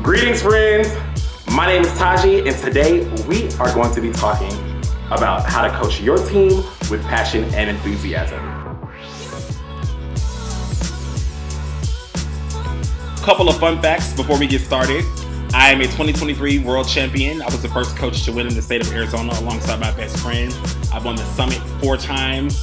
Greetings, friends. My name is Taji, and today we are going to be talking about how to coach your team with passion and enthusiasm. Couple of fun facts before we get started. I am a 2023 world champion. I was the first coach to win in the state of Arizona alongside my best friend. I've won the summit 4 times.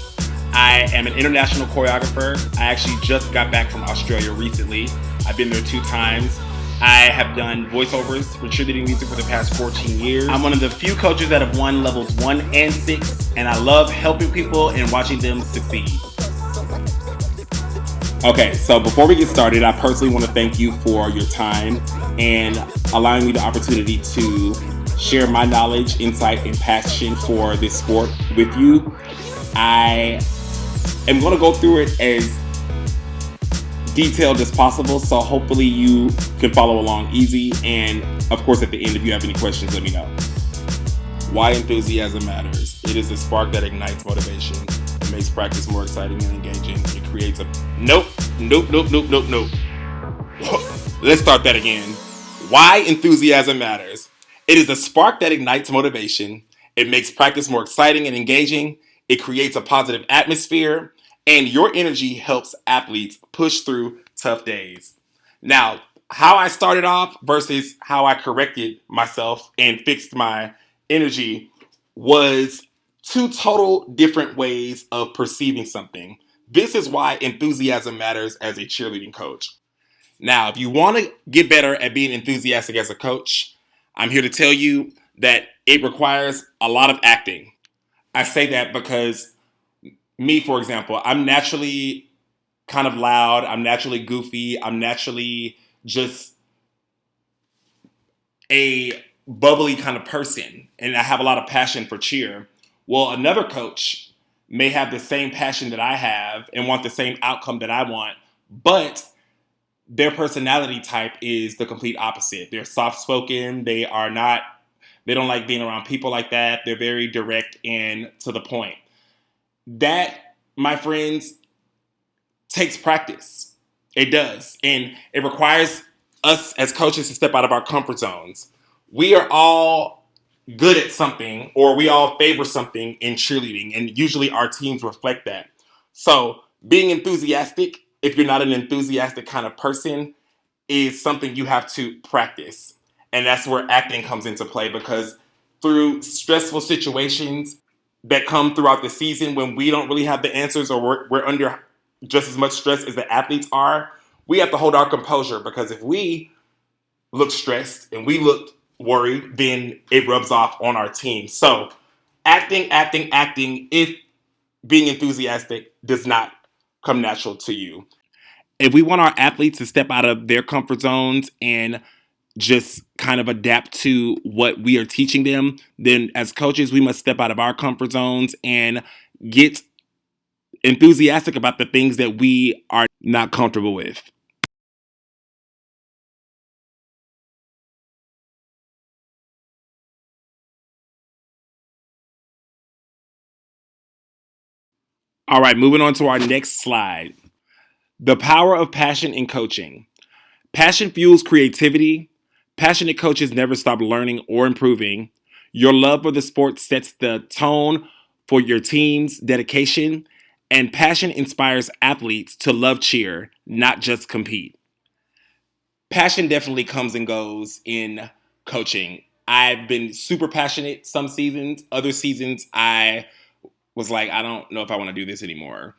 I am an international choreographer. I actually just got back from Australia recently. I've been there 2 times. I have done voiceovers for cheerleading music for the past 14 years. I'm one of the few coaches that have won levels 1 and 6, and I love helping people and watching them succeed. Okay, so before we get started, I personally want to thank you for your time and allowing me the opportunity to share my knowledge, insight, and passion for this sport with you. I am going to go through it as detailed as possible, so hopefully you can follow along easy. And of course, at the end, if you have any questions, let me know. Why enthusiasm matters. It is the spark that ignites motivation. It makes practice more exciting and engaging. It creates a... Nope. Let's start that again. Why enthusiasm matters. It is the spark that ignites motivation. It makes practice more exciting and engaging. It creates a positive atmosphere. And your energy helps athletes push through tough days. Now, how I started off versus how I corrected myself and fixed my energy was 2 total different ways of perceiving something. This is why enthusiasm matters as a cheerleading coach. Now, if you want to get better at being enthusiastic as a coach, I'm here to tell you that it requires a lot of acting. I say that because me, for example, I'm naturally kind of loud. I'm naturally goofy. I'm naturally just a bubbly kind of person. And I have a lot of passion for cheer. Well, another coach may have the same passion that I have and want the same outcome that I want, but their personality type is the complete opposite. They're soft-spoken. They don't like being around people like that. They're very direct and to the point. That, my friends, takes practice. It does. And it requires us as coaches to step out of our comfort zones. We are all good at something, or we all favor something in cheerleading, and usually our teams reflect that. So being enthusiastic, if you're not an enthusiastic kind of person, is something you have to practice. And that's where acting comes into play, because through stressful situations that come throughout the season when we don't really have the answers, or we're under just as much stress as the athletes are, we have to hold our composure, because if we look stressed and we look worried, then it rubs off on our team. So acting, if being enthusiastic does not come natural to you. If we want our athletes to step out of their comfort zones and just kind of adapt to what we are teaching them, then as coaches, we must step out of our comfort zones and get enthusiastic about the things that we are not comfortable with. All right, moving on to our next slide. The power of passion in coaching. Passion fuels creativity. Passionate coaches never stop learning or improving. Your love for the sport sets the tone for your team's dedication, and passion inspires athletes to love cheer, not just compete. Passion definitely comes and goes in coaching. I've been super passionate some seasons. Other seasons, I was like, I don't know if I want to do this anymore.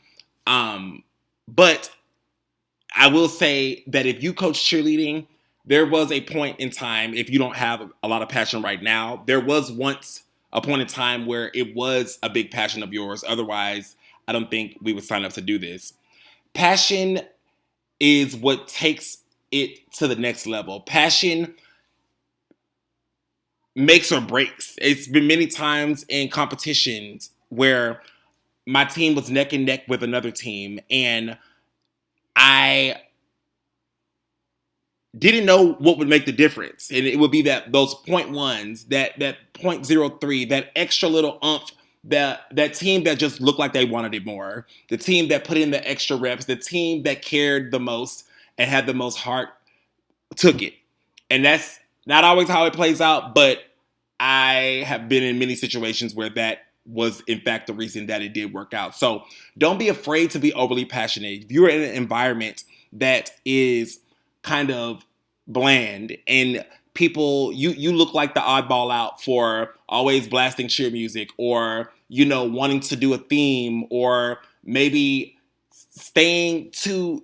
But I will say that if you coach cheerleading, there was a point in time, if you don't have a lot of passion right now, there was once a point in time where it was a big passion of yours. Otherwise, I don't think we would sign up to do this. Passion is what takes it to the next level. Passion makes or breaks. It's been many times in competitions where my team was neck and neck with another team, and I didn't know what would make the difference. And it would be that those 0.1s, that 0.03, that extra little umph, that team that just looked like they wanted it more, the team that put in the extra reps, the team that cared the most and had the most heart took it. And that's not always how it plays out, but I have been in many situations where that was, in fact, the reason that it did work out. So don't be afraid to be overly passionate. If you're in an environment that is kind of bland and people, you look like the oddball out for always blasting cheer music, or wanting to do a theme, or maybe sticking to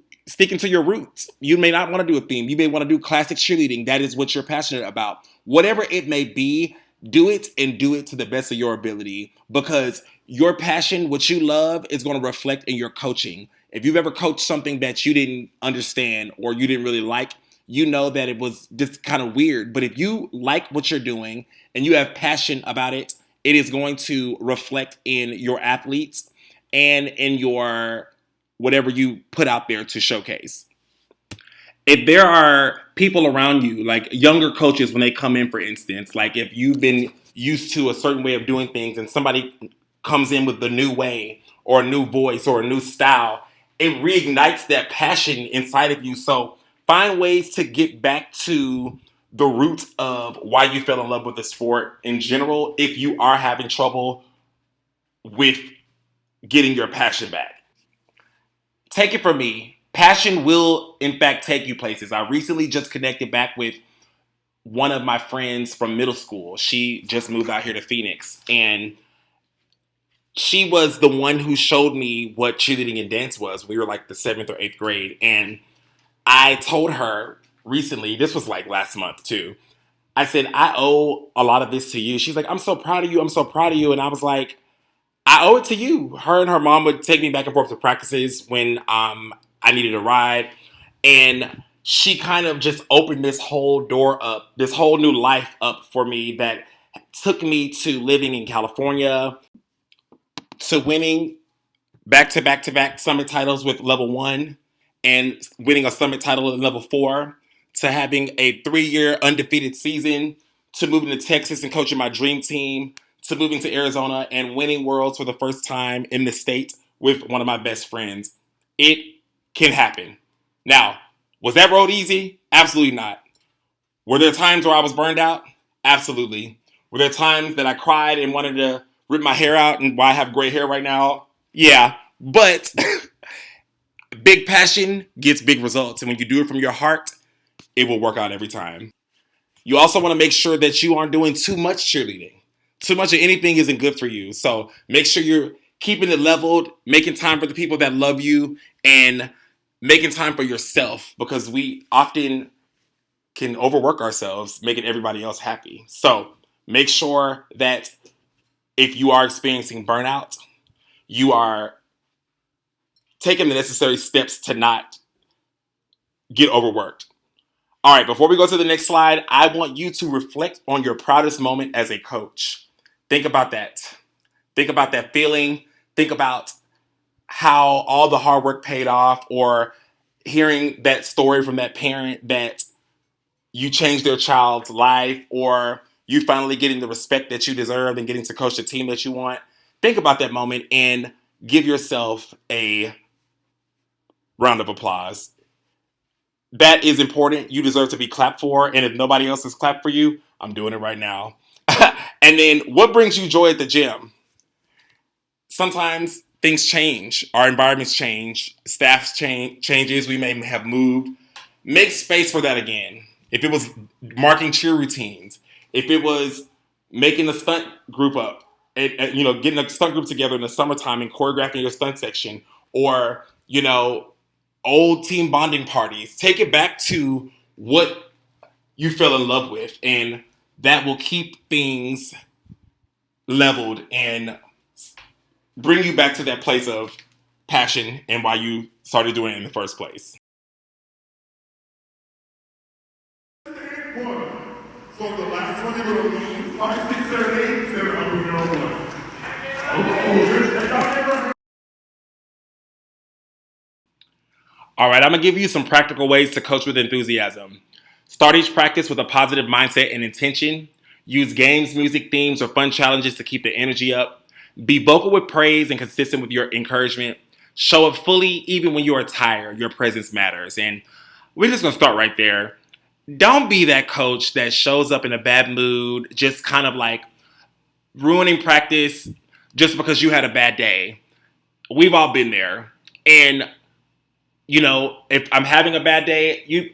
your roots. You may not want to do a theme. You may want to do classic cheerleading. That is what you're passionate about. Whatever it may be, do it, and do it to the best of your ability, because your passion, what you love, is going to reflect in your coaching. If you've ever coached something that you didn't understand or you didn't really like, you know that it was just kind of weird. But if you like what you're doing and you have passion about it, it is going to reflect in your athletes and in your whatever you put out there to showcase. If there are people around you, like younger coaches, when they come in, for instance, like if you've been used to a certain way of doing things and somebody comes in with the new way or a new voice or a new style, it reignites that passion inside of you. So find ways to get back to the root of why you fell in love with the sport in general if you are having trouble with getting your passion back. Take it from me, passion will, in fact, take you places. I recently just connected back with one of my friends from middle school. She just moved out here to Phoenix, and she was the one who showed me what cheerleading and dance was. We were like the 7th or 8th grade, and I told her recently, this was like last month too, I said, I owe a lot of this to you. She's like, I'm so proud of you. I'm so proud of you. And I was like, I owe it to you. Her and her mom would take me back and forth to practices when I needed a ride. And she kind of just opened this whole door up, this whole new life up for me that took me to living in California, to winning back to back to back summit titles with level 1 and winning a summit title in level 4, to having a 3-year undefeated season, to moving to Texas and coaching my dream team, to moving to Arizona and winning worlds for the first time in the state with one of my best friends. It can happen. Now, was that road easy? Absolutely not. Were there times where I was burned out? Absolutely. Were there times that I cried and wanted to rip my hair out and why I have gray hair right now? Yeah. But big passion gets big results. And when you do it from your heart, it will work out every time. You also want to make sure that you aren't doing too much cheerleading. Too much of anything isn't good for you. So make sure you're keeping it leveled, making time for the people that love you, and making time for yourself, because we often can overwork ourselves, making everybody else happy. So make sure that if you are experiencing burnout, you are taking the necessary steps to not get overworked. All right, before we go to the next slide, I want you to reflect on your proudest moment as a coach. Think about that. Think about that feeling. Think about how all the hard work paid off, or hearing that story from that parent that you changed their child's life, or you finally getting the respect that you deserve and getting to coach the team that you want. Think about that moment and give yourself a round of applause. That is important. You deserve to be clapped for. And if nobody else has clapped for you, I'm doing it right now. And then what brings you joy at the gym? Sometimes things change. Our environments change. Staff changes. We may have moved. Make space for that again. If it was marking cheer routines, if it was making a stunt group up, getting a stunt group together in the summertime and choreographing your stunt section, or, old team bonding parties, take it back to what you fell in love with, and that will keep things leveled and bring you back to that place of passion and why you started doing it in the first place. So the last one you will leave 5, 6, 7, 8, 7, I'm moving on 1. All right, I'm gonna give you some practical ways to coach with enthusiasm. Start each practice with a positive mindset and intention. Use games, music, themes, or fun challenges to keep the energy up. Be vocal with praise and consistent with your encouragement. Show up fully even when you are tired. Your presence matters. And we're just gonna start right there. don't be that coach that shows up in a bad mood, just kind of like ruining practice just because you had a bad day. We've all been there. And, if I'm having a bad day,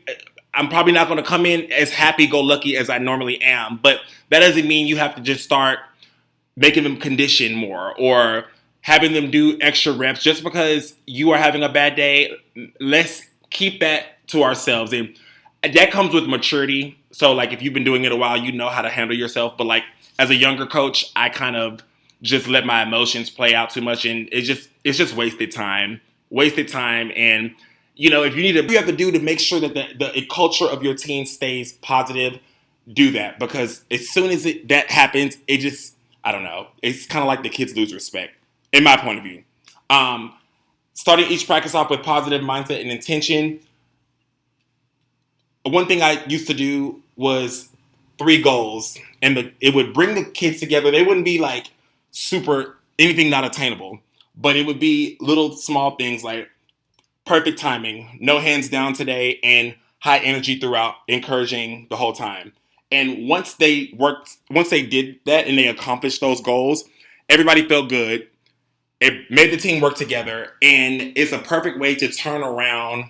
I'm probably not going to come in as happy-go-lucky as I normally am. But that doesn't mean you have to just start making them condition more or having them do extra reps just because you are having a bad day. Let's keep that to ourselves. And that comes with maturity. So, like, if you've been doing it a while, you know how to handle yourself. But, like, as a younger coach, I kind of just let my emotions play out too much. And it's just wasted time. Wasted time. And, if you have to do to make sure that the culture of your team stays positive, do that. Because as soon as that happens, I don't know. It's kind of like the kids lose respect, in my point of view. Starting each practice off with positive mindset and intention. One thing I used to do was 3 goals, and it would bring the kids together. They wouldn't be like super anything not attainable, but it would be little small things like perfect timing, no hands down today, and high energy throughout, encouraging the whole time. And once they did that and they accomplished those goals, everybody felt good. It made the team work together, and it's a perfect way to turn around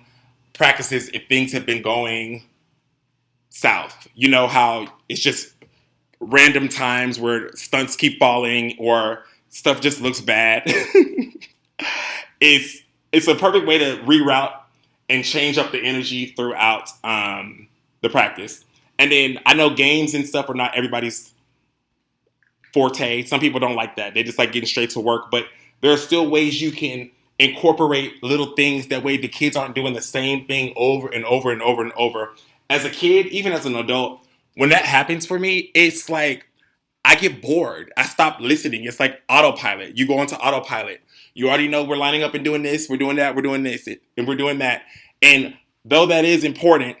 practices if things have been going south. You know how it's just random times where stunts keep falling or stuff just looks bad. It's a perfect way to reroute and change up the energy throughout the practice. And then I know games and stuff are not everybody's forte. Some people don't like that. They just like getting straight to work. But there are still ways you can incorporate little things. That way the kids aren't doing the same thing over and over and over and over. As a kid, even as an adult, when that happens for me, it's like I get bored. I stop listening. It's like autopilot. You go into autopilot. You already know we're lining up and doing this, we're doing that, we're doing this, and we're doing that. And though that is important,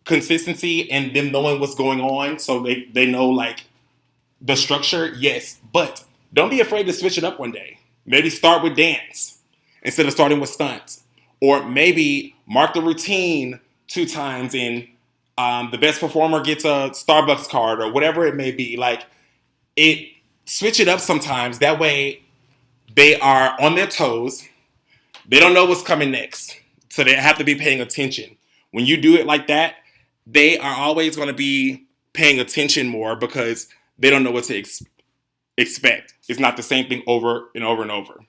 consistency and them knowing what's going on so they know like the structure, yes. But don't be afraid to switch it up one day. Maybe start with dance instead of starting with stunts. Or maybe mark the routine 2 times and the best performer gets a Starbucks card or whatever it may be. Like, switch it up sometimes. That way they are on their toes. They don't know what's coming next. So they have to be paying attention. When you do it like that, they are always going to be paying attention more because they don't know what to expect. It's not the same thing over and over and over.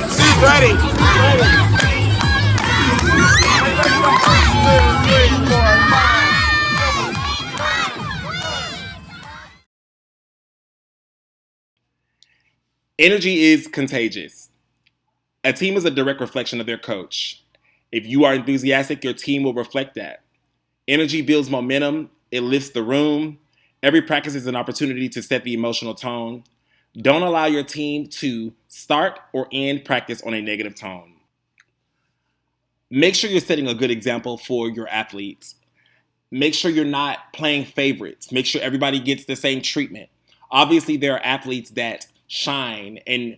She's ready. Energy is contagious. A team is a direct reflection of their coach. If you are enthusiastic, your team will reflect that. Energy builds momentum. It lifts the room. Every practice is an opportunity to set the emotional tone. Don't allow your team to start or end practice on a negative tone. Make sure you're setting a good example for your athletes. Make sure you're not playing favorites. Make sure everybody gets the same treatment. Obviously, there are athletes that shine and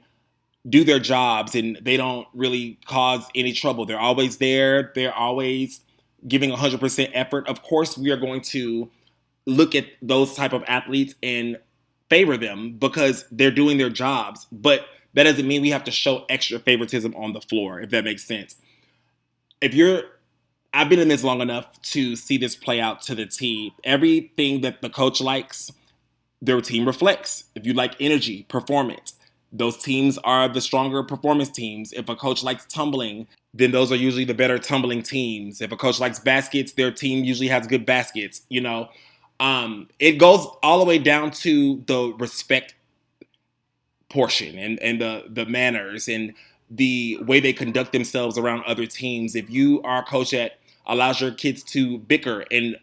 do their jobs and they don't really cause any trouble. They're always there. They're always giving 100% effort. Of course, we are going to look at those type of athletes and favor them because they're doing their jobs. But that doesn't mean we have to show extra favoritism on the floor, if that makes sense. I've been in this long enough to see this play out to the T. Everything that the coach likes, their team reflects. If you like energy, performance, those teams are the stronger performance teams. If a coach likes tumbling, then those are usually the better tumbling teams. If a coach likes baskets, their team usually has good baskets. It goes all the way down to the respect portion and the manners and the way they conduct themselves around other teams. If you are a coach that allows your kids to bicker and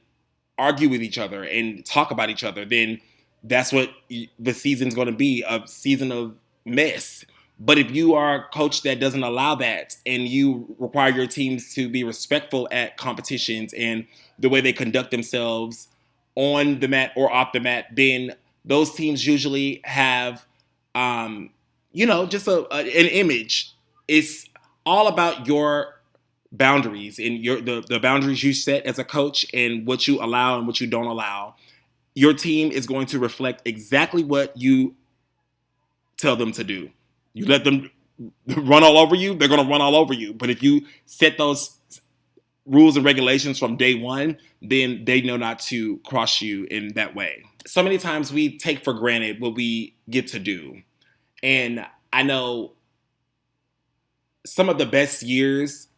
argue with each other and talk about each other, then that's what the season's going to be, a season of mess. But if you are a coach that doesn't allow that and you require your teams to be respectful at competitions and the way they conduct themselves on the mat or off the mat, then those teams usually have um, just an image. It's all about your boundaries and the boundaries you set as a coach and what you allow and what you don't allow. Your team is going to reflect exactly what you tell them to do. You let them run all over you, they're going to run all over you. But if you set those rules and regulations from day one, then they know not to cross you in that way. So many times we take for granted what we get to do. And I know some of the best years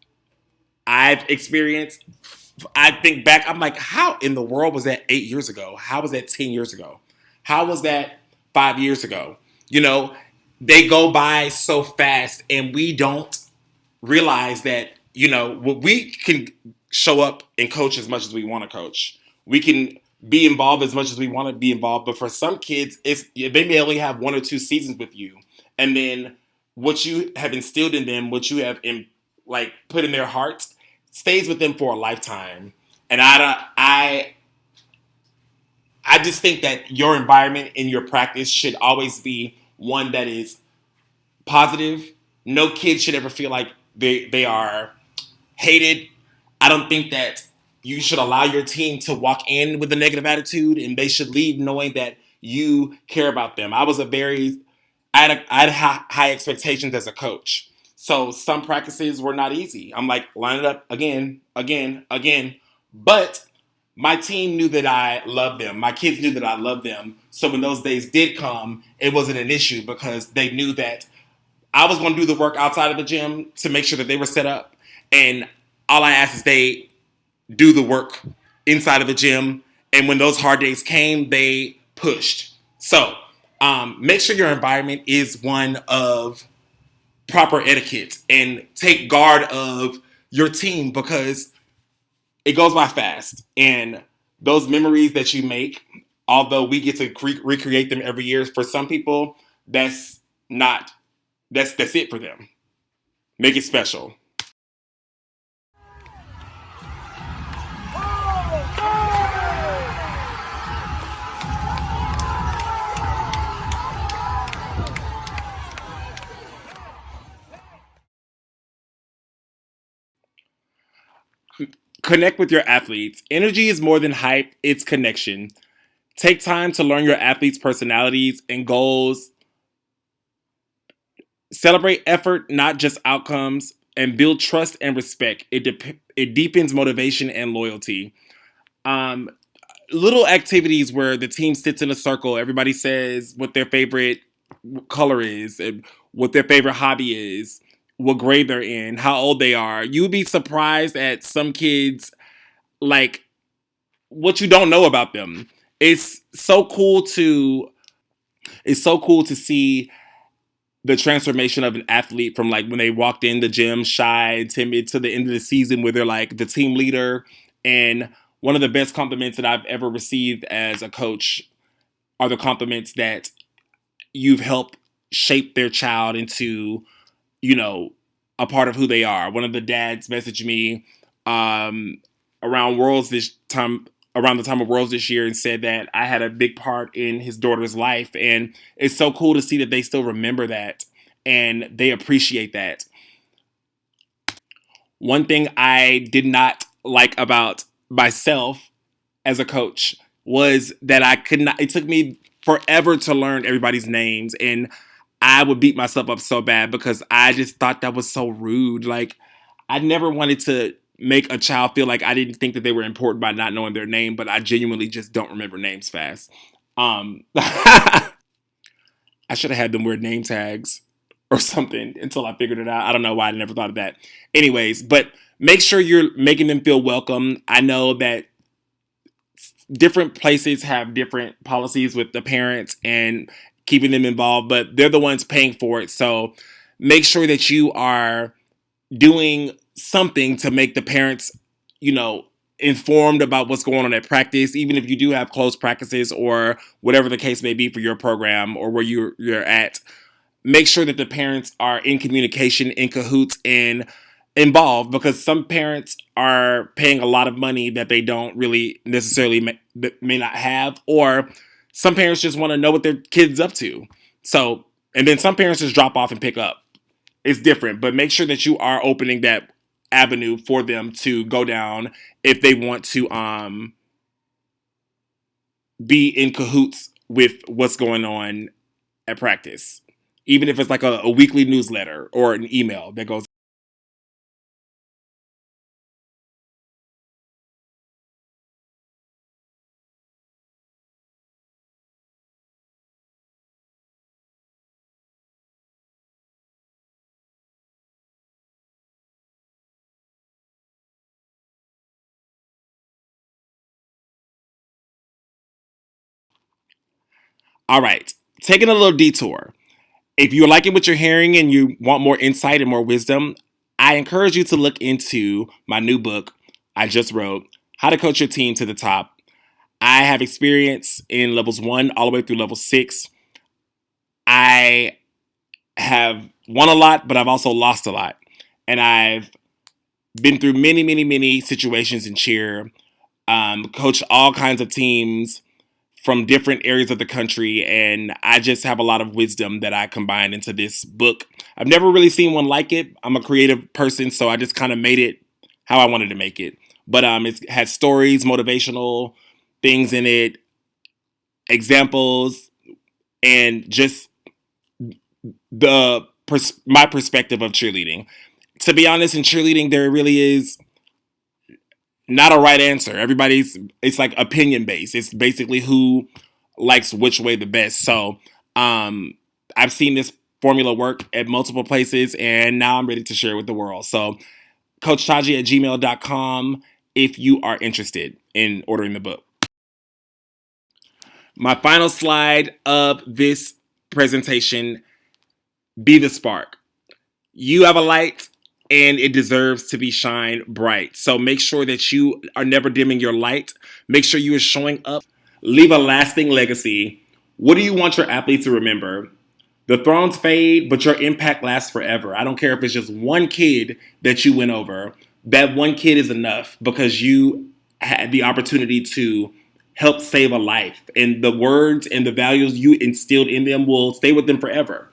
I've experienced, I think back, I'm like, how in the world was that 8 years ago? How was that 10 years ago? How was that 5 years ago? You know, they go by so fast and we don't realize that, we can show up and coach as much as we want to coach. We can be involved as much as we want to be involved. But for some kids, they may only have 1 or 2 seasons with you. And then what you have instilled in them, what you have put in their hearts, stays with them for a lifetime. And I just think that your environment in your practice should always be one that is positive. No kid should ever feel like they are hated. I don't think that you should allow your team to walk in with a negative attitude, and they should leave knowing that you care about them. I had high expectations as a coach. So some practices were not easy. I'm like, line it up again, again, again. But my team knew that I loved them. My kids knew that I loved them. So when those days did come, it wasn't an issue because they knew that I was going to do the work outside of the gym to make sure that they were set up. And all I asked is they do the work inside of the gym. And when those hard days came, they pushed. So make sure your environment is one of proper etiquette and take guard of your team because it goes by fast. And those memories that you make, although we get to recreate them every year, for some people, that's it for them. Make it special. Connect with your athletes. Energy is more than hype, it's connection. Take time to learn your athletes' personalities and goals. Celebrate effort, not just outcomes, and build trust and respect. It deepens motivation and loyalty. Um, Little activities where the team sits in a circle, everybody says what their favorite color is, and what their favorite hobby is, what grade they're in, how old they are. You would be surprised at some kids, like what you don't know about them. It's so cool to it's so cool to see the transformation of an athlete from like when they walked in the gym shy, timid to the end of the season where they're like the team leader. And one of the best compliments that I've ever received as a coach are the compliments that you've helped shape their child into, you know, a part of who they are. One of the dads messaged me um, around Worlds this time, around the time of Worlds this year, and said that I had a big part in his daughter's life, and it's so cool to see that they still remember that and they appreciate that. One thing I did not like about myself as a coach was that I could not. It took me forever to learn everybody's names, and I would beat myself up so bad because I just thought that was so rude. Like, I never wanted to make a child feel like I didn't think that they were important by not knowing their name, but I genuinely just don't remember names fast. I should have had them wear name tags or something until I figured it out. I don't know why I never thought of that. Anyways, but make sure you're making them feel welcome. I know that different places have different policies with the parents and keeping them involved, but they're the ones paying for it. So make sure that you are doing something to make the parents, informed about what's going on at practice, even if you do have closed practices or whatever the case may be for your program or where you're at. Make sure that the parents are in communication, in cahoots, and involved, because some parents are paying a lot of money that they don't really necessarily may not have, or some parents just want to know what their kid's up to. So And then some parents just drop off and pick up. It's different, but make sure that you are opening that avenue for them to go down if they want to be in cahoots with what's going on at practice. Even if it's like a weekly newsletter or an email that goes. All right, taking a little detour. If you're liking what you're hearing and you want more insight and more wisdom, I encourage you to look into my new book I just wrote, How to Coach Your Team to the Top. I have experience in levels 1 all the way through level 6. I have won a lot, but I've also lost a lot. And I've been through many, many, many situations in cheer, coached all kinds of teams from different areas of the country, and I just have a lot of wisdom that I combined into this book. I've never really seen one like it. I'm a creative person, so I just kind of made it how I wanted to make it. But it has stories, motivational things in it, examples, and just my perspective of cheerleading. To be honest, in cheerleading, there really is not a right answer. It's like opinion based. It's basically who likes which way the best. So I've seen this formula work at multiple places, and now I'm ready to share it with the world. So coachtaji@gmail.com if you are interested in ordering the book. My final slide of this presentation, be the spark. You have a light, and it deserves to be shine bright. So make sure that you are never dimming your light. Make sure you are showing up. Leave a lasting legacy. What do you want your athletes to remember? The thrones fade, but your impact lasts forever. I don't care if it's just one kid that you went over. That one kid is enough because you had the opportunity to help save a life. And the words and the values you instilled in them will stay with them forever.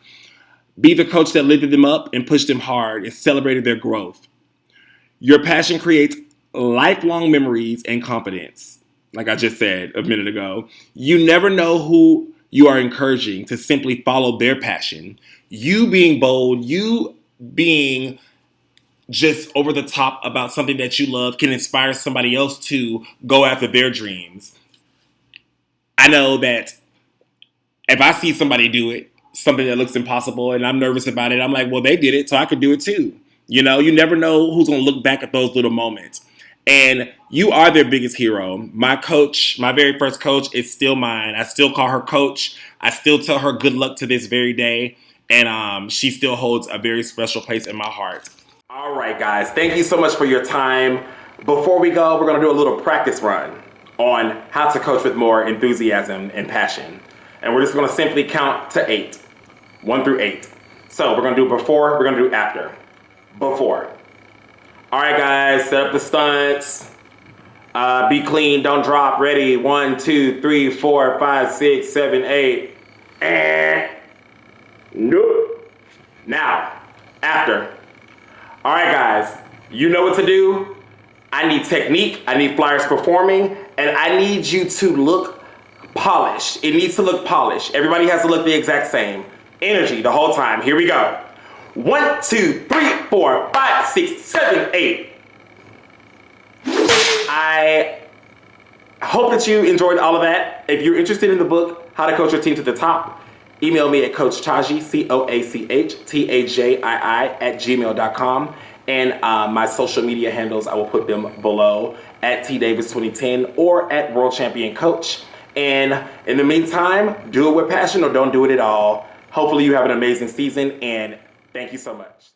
Be the coach that lifted them up and pushed them hard and celebrated their growth. Your passion creates lifelong memories and confidence. Like I just said a minute ago, you never know who you are encouraging to simply follow their passion. You being bold, you being just over the top about something that you love can inspire somebody else to go after their dreams. I know that if I see somebody do it, something that looks impossible, and I'm nervous about it, I'm like, well, they did it, so I could do it too. You know, you never know who's going to look back at those little moments. And you are their biggest hero. My coach, my very first coach, is still mine. I still call her coach. I still tell her good luck to this very day. And she still holds a very special place in my heart. All right, guys. Thank you so much for your time. Before we go, we're going to do a little practice run on how to coach with more enthusiasm and passion. And we're just going to simply count to 8. 1 through 8. So we're going to do before, we're going to do after. Before. All right, guys, set up the stunts. Be clean, don't drop. Ready? 1, 2, 3, 4, 5, 6, 7, 8. And nope. Now, after. All right, guys, you know what to do. I need technique. I need flyers performing, and I need you to look polished. It needs to look polished. Everybody has to look the exact same. Energy the whole time. Here we go. 1, 2, 3, 4, 5, 6, 7, 8. I hope that you enjoyed all of that. If you're interested in the book, How to Coach Your Team to the Top, email me at coachtaji, COACHTAJII @gmail.com. And my social media handles, I will put them below, at tdavis2010 or at World Champion Coach. And in the meantime, do it with passion or don't do it at all. Hopefully you have an amazing season, and thank you so much.